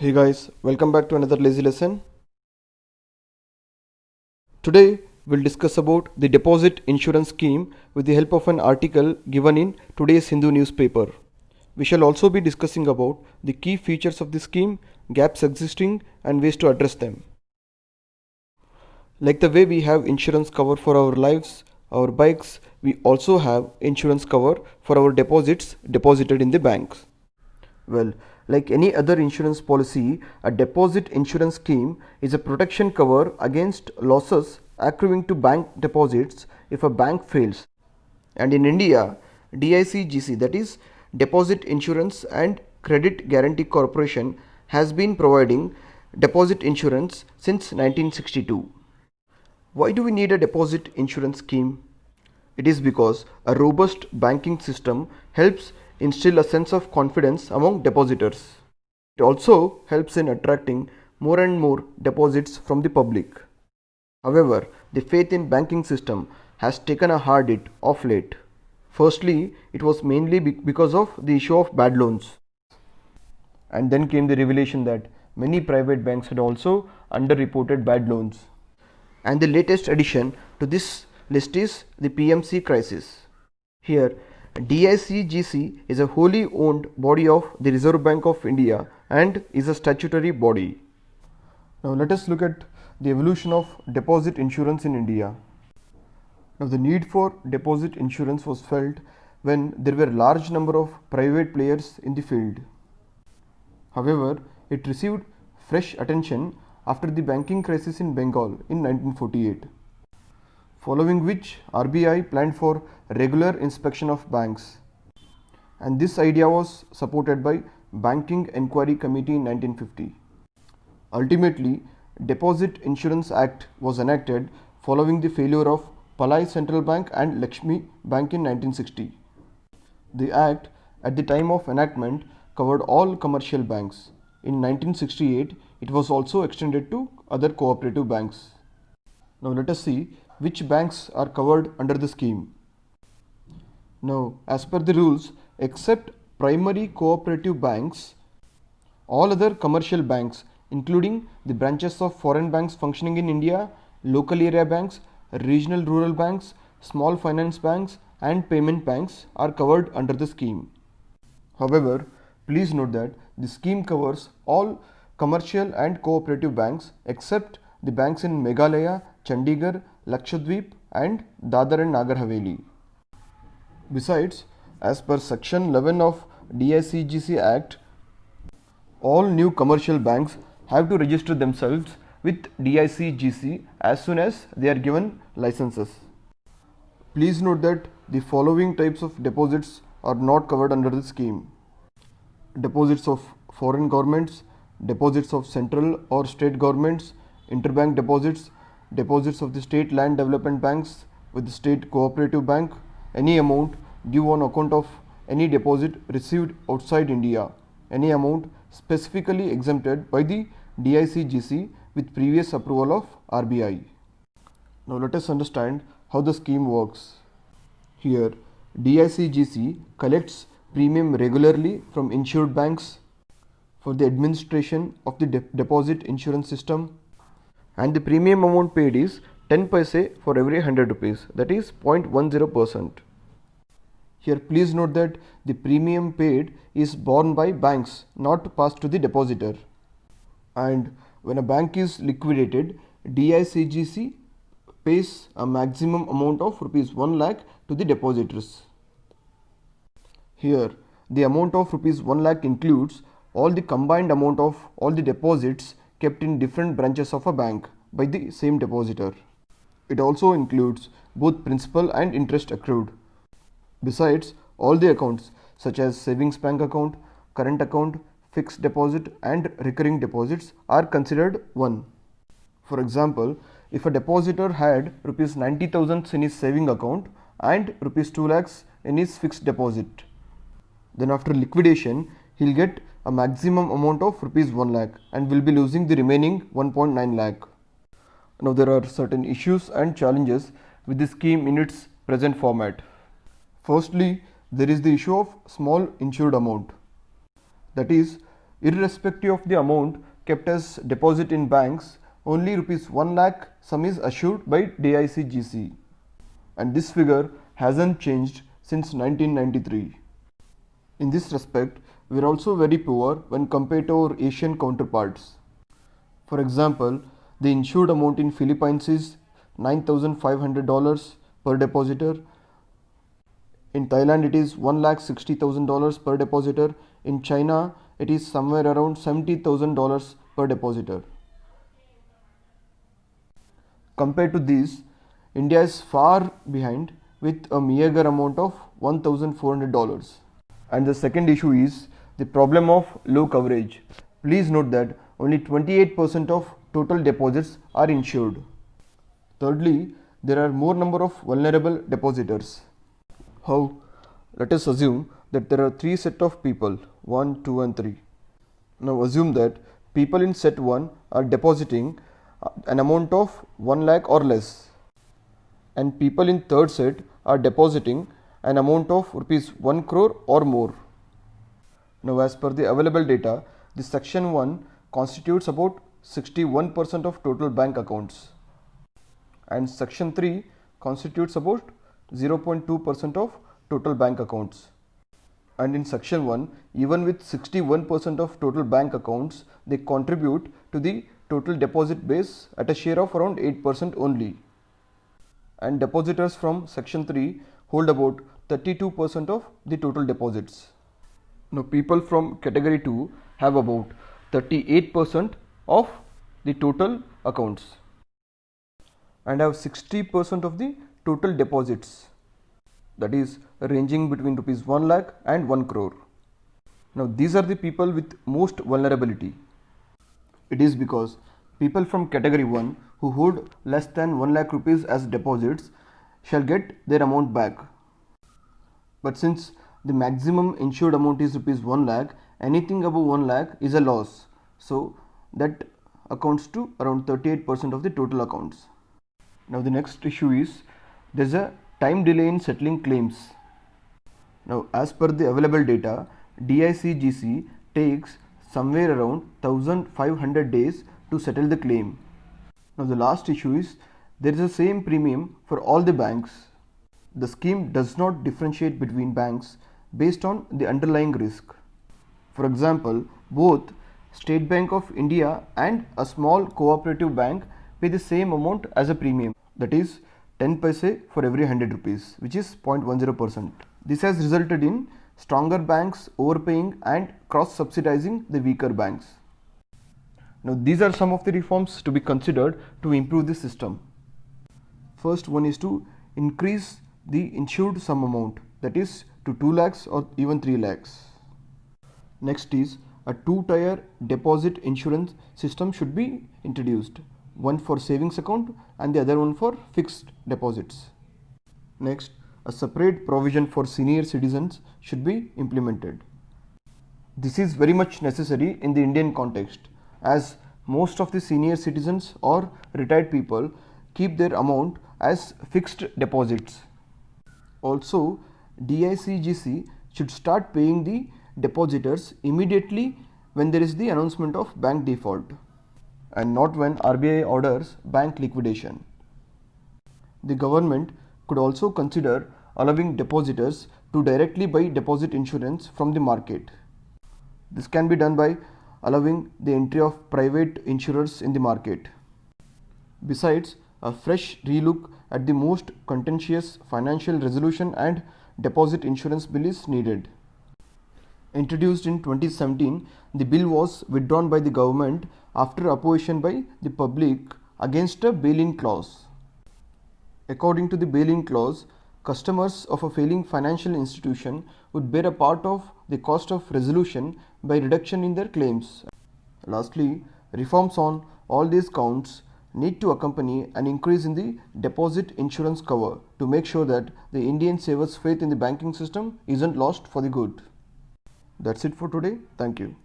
Hey guys, welcome back to another lazy lesson. Today we'll discuss about the deposit insurance scheme with the help of an article given in today's Hindu newspaper. We shall also be discussing about the key features of the scheme, gaps existing and ways to address them. Like the way we have insurance cover for our lives, our bikes, we also have insurance cover for our deposits deposited in the banks. Well, like any other insurance policy, a deposit insurance scheme is a protection cover against losses accruing to bank deposits if a bank fails. And in India, DICGC, that is Deposit Insurance and Credit Guarantee Corporation, has been providing deposit insurance since 1962. Why do we need a deposit insurance scheme? It is because a robust banking system helps instill a sense of confidence among depositors. It also helps in attracting more and more deposits from the public. However, the faith in banking system has taken a hard hit of late. Firstly, it was mainly because of the issue of bad loans. And then came the revelation that many private banks had also underreported bad loans. And the latest addition to this list is the PMC crisis. Here, DICGC is a wholly owned body of the Reserve Bank of India and is a statutory body. Now let us look at the evolution of deposit insurance in India. Now the need for deposit insurance was felt when there were a large number of private players in the field. However, it received fresh attention after the banking crisis in Bengal in 1948, following which RBI planned for regular inspection of banks, and this idea was supported by Banking Enquiry Committee in 1950. Ultimately, Deposit Insurance Act was enacted following the failure of Palai Central Bank and Lakshmi Bank in 1960. The act at the time of enactment covered all commercial banks. In 1968, it was also extended to other cooperative banks. Now let us see which banks are covered under the scheme. Now, as per the rules, except primary cooperative banks, all other commercial banks, including the branches of foreign banks functioning in India, local area banks, regional rural banks, small finance banks, and payment banks, are covered under the scheme. However, please note that the scheme covers all commercial and cooperative banks except the banks in Meghalaya, Chandigarh, Lakshadweep, and Dadar and Nagar Haveli. Besides, as per Section 11 of DICGC Act, all new commercial banks have to register themselves with DICGC as soon as they are given licenses. Please note that the following types of deposits are not covered under the scheme: deposits of foreign governments, deposits of central or state governments, interbank deposits, deposits of the state land development banks with the state cooperative bank, any amount due on account of any deposit received outside India, any amount specifically exempted by the DICGC with previous approval of RBI. Now let us understand how the scheme works. Here, DICGC collects premium regularly from insured banks for the administration of the deposit insurance system, and the premium amount paid is 10 paise for every 100 rupees, that is 0.10%. Here please note that the premium paid is borne by banks, not passed to the depositor. And when a bank is liquidated, DICGC pays a maximum amount of rupees 1 lakh to the depositors. Here, the amount of rupees 1 lakh includes all the combined amount of all the deposits kept in different branches of a bank by the same depositor. It also includes both principal and interest accrued. Besides, all the accounts such as savings bank account, current account, fixed deposit and recurring deposits are considered one. For example, if a depositor had rupees 90,000 in his saving account and rupees 2 lakhs in his fixed deposit, then after liquidation he'll get a maximum amount of rupees 1 lakh and will be losing the remaining 1.9 lakh. Now there are certain issues and challenges with the scheme in its present format. Firstly, there is the issue of small insured amount. That is, Irrespective of the amount kept as deposit in banks, only rupees 1 lakh sum is assured by DICGC, and this figure hasn't changed since 1993. In this respect, we are also very poor when compared to our Asian counterparts. For example, the insured amount in Philippines is $9,500 per depositor. In Thailand, it is $1,60,000 per depositor. In China, it is somewhere around $70,000 per depositor. Compared to this, India is far behind with a meager amount of $1,400. And the second issue is the problem of low coverage. Please note that only 28% of total deposits are insured. Thirdly, there are more number of vulnerable depositors. How? Let us assume that there are three sets of people, 1, 2 and 3. Now assume that people in set 1 are depositing an amount of 1 lakh or less, and people in third set are depositing an amount of rupees 1 crore or more. Now as per the available data, the section 1 constitutes about 61% of total bank accounts, and section 3 constitutes about 0.2% of total bank accounts. And in section 1, even with 61% of total bank accounts, they contribute to the total deposit base at a share of around 8% only. And depositors from section 3 hold about 32% of the total deposits. Now people from category 2 have about 38% of the total accounts and have 60% of the total deposits, that is ranging between rupees 1 lakh and 1 crore. Now these are the people with most vulnerability. It is because people from category 1 who hold less than 1 lakh rupees as deposits shall get their amount back. But since the maximum insured amount is rupees 1 lakh, anything above 1 lakh is a loss. So that accounts to around 38% of the total accounts. Now the next issue is there is a time delay in settling claims. Now as per the available data, DICGC takes somewhere around 1500 days to settle the claim. Now the last issue is there is the same premium for all the banks. The scheme does not differentiate between banks based on the underlying risk. For example, both State Bank of India and a small cooperative bank pay the same amount as a premium, that is 10 paise for every 100 rupees, which is 0.10%. This has resulted in stronger banks overpaying and cross-subsidizing the weaker banks. Now these are some of the reforms to be considered to improve the system. First one is to increase the insured sum amount, that is to 2 lakhs or even 3 lakhs. Next is a two-tier deposit insurance system should be introduced, one for savings account and the other one for fixed deposits. Next, a separate provision for senior citizens should be implemented. This is very much necessary in the Indian context, as most of the senior citizens or retired people keep their amount as fixed deposits. Also, DICGC should start paying the depositors immediately when there is the announcement of bank default, and not when RBI orders bank liquidation. The government could also consider allowing depositors to directly buy deposit insurance from the market. This can be done by allowing the entry of private insurers in the market. Besides, a fresh relook at the most contentious financial resolution and deposit insurance bill is needed. Introduced in 2017, the bill was withdrawn by the government after opposition by the public against a bail-in clause. According to the bail-in clause, customers of a failing financial institution would bear a part of the cost of resolution by reduction in their claims. Lastly, reforms on all these counts need to accompany an increase in the deposit insurance cover to make sure that the Indian savers' faith in the banking system isn't lost for the good. That's it for today. Thank you.